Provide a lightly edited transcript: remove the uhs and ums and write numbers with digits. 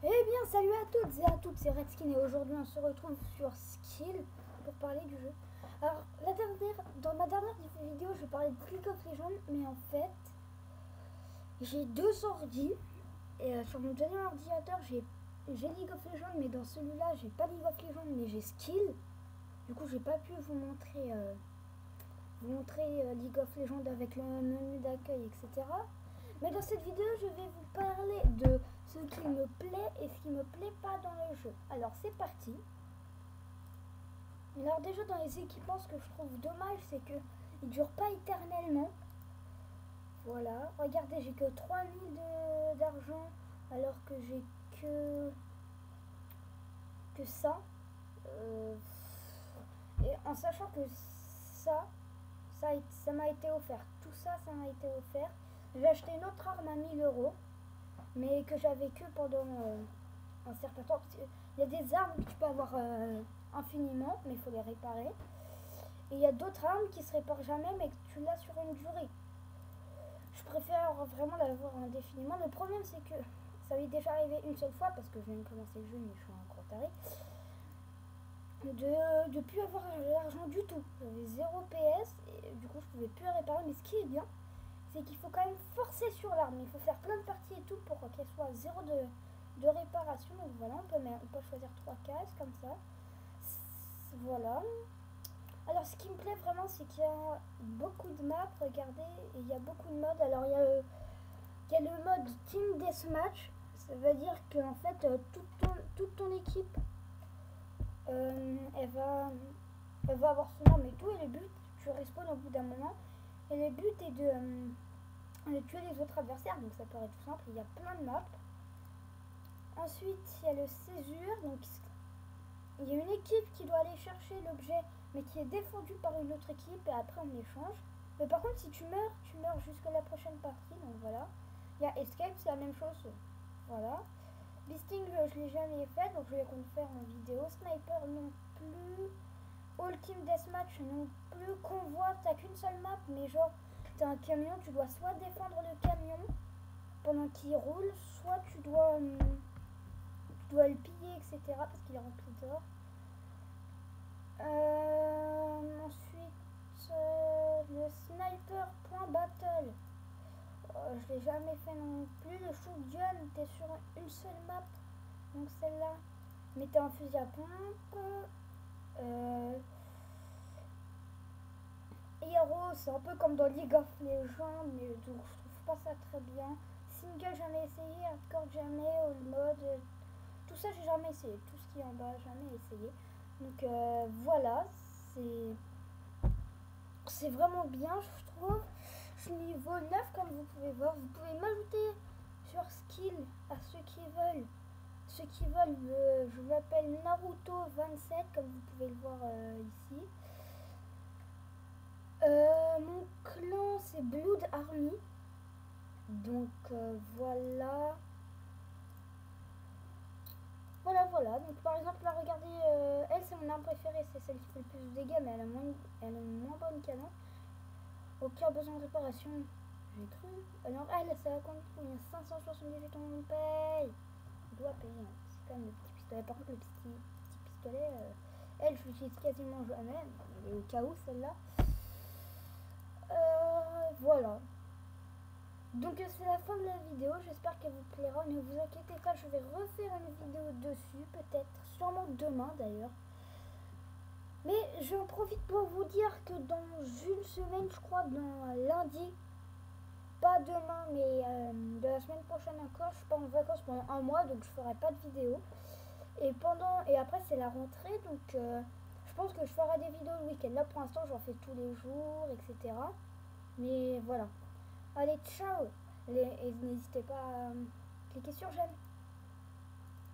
Eh bien, salut à toutes et à toutes, c'est Redskin et aujourd'hui on se retrouve sur Skill pour parler du jeu. Alors, dans ma dernière vidéo, je parlais de League of Legends, mais en fait, j'ai deux ordi et sur mon deuxième ordinateur, j'ai League of Legends, mais dans celui-là, j'ai pas League of Legends, mais j'ai Skill. Du coup, j'ai pas pu vous montrer League of Legends avec le menu d'accueil, etc. Mais dans cette vidéo, je vais vous parler de ce qui me plaît et ce qui me plaît pas dans le jeu. Alors c'est parti. Alors déjà dans les équipements, ce que je trouve dommage, c'est que ils durent pas éternellement. Voilà. Regardez, j'ai que 3000 d'argent alors que j'ai que ça. Euh, et en sachant que ça m'a été offert. Tout ça, ça m'a été offert. J'ai acheté une autre arme à 1000 €, mais que j'avais que pendant un certain temps. Il y a des armes que tu peux avoir infiniment, mais il faut les réparer. Et il y a d'autres armes qui se réparent jamais, mais que tu l'as sur une durée. Je préfère vraiment l'avoir indéfiniment. Le problème, c'est que ça m'est déjà arrivé une seule fois, parce que je viens de commencer le jeu, mais je suis un gros taré, de plus avoir l'argent du tout. J'avais 0 PS, et du coup, je pouvais plus réparer. Mais ce qui est bien, c'est qu'il faut quand même forcer sur l'arme. Il faut faire plein de parties et tout pour qu'elle soit 0 de réparation. Donc voilà, on peut choisir 3 cases comme ça. Voilà. Alors ce qui me plaît vraiment, c'est qu'il y a beaucoup de maps, regardez, et il y a beaucoup de modes. Alors il y a le mode Team Deathmatch. Ça veut dire que en fait toute ton équipe elle va avoir son arme et tout, et le but, tu respawns au bout d'un moment, et le but est de tuer les autres adversaires, donc ça paraît tout simple, il y a plein de maps. Ensuite, il y a le césure, donc il y a une équipe qui doit aller chercher l'objet, mais qui est défendu par une autre équipe, et après on échange. Mais par contre, si tu meurs jusqu'à la prochaine partie, donc voilà. Il y a Escape, c'est la même chose, voilà. Listing, je l'ai jamais fait, donc je vais le faire en vidéo. Sniper non plus. All Team Deathmatch non plus. Convoi, t'as qu'une seule map, mais genre, t'as un camion, tu dois soit défendre le camion pendant qu'il roule, soit tu dois le piller, etc. parce qu'il est rempli d'or. Ensuite, le sniper.battle. Je l'ai jamais fait non plus. Le shotgun, t'es sur une seule map, donc celle-là. Mais t'es en fusil à pompe. Hero, c'est un peu comme dans League of Legends, mais donc je trouve pas ça très bien. Single, jamais essayé. Hardcore, jamais. All mode, tout ça, j'ai jamais essayé. Tout ce qui est en bas, jamais essayé. Donc voilà, c'est vraiment bien, je trouve. Je suis niveau 9 comme vous pouvez voir. Vous pouvez m'ajouter sur skill à ceux qui veulent. Ceux qui veulent, je m'appelle Naruto27 comme vous pouvez le voir ici. Mon clan c'est Blood Army. Donc voilà. Voilà. Donc par exemple là regardez, elle c'est mon arme préférée, c'est celle qui fait le plus de dégâts, mais elle a une moins bonne canon. Aucun besoin de réparation, j'ai cru. Alors elle, ça va combien? 578 on paye. On doit payer, hein. C'est quand même le petit pistolet. Par contre le petit pistolet, elle je l'utilise quasiment jamais. Elle est au cas où celle-là. Voilà. Donc c'est la fin de la vidéo, j'espère qu'elle vous plaira. Ne vous inquiétez pas, je vais refaire une vidéo dessus, peut-être, sûrement demain d'ailleurs. Mais j'en profite pour vous dire que dans une semaine, je crois, dans lundi, pas demain, mais de la semaine prochaine encore, je pars en vacances pendant un mois, donc je ferai pas de vidéo. Et après c'est la rentrée, donc je pense que je ferai des vidéos le week-end. Là pour l'instant j'en fais tous les jours, etc. Mais voilà. Allez, ciao. Et n'hésitez pas à cliquer sur j'aime.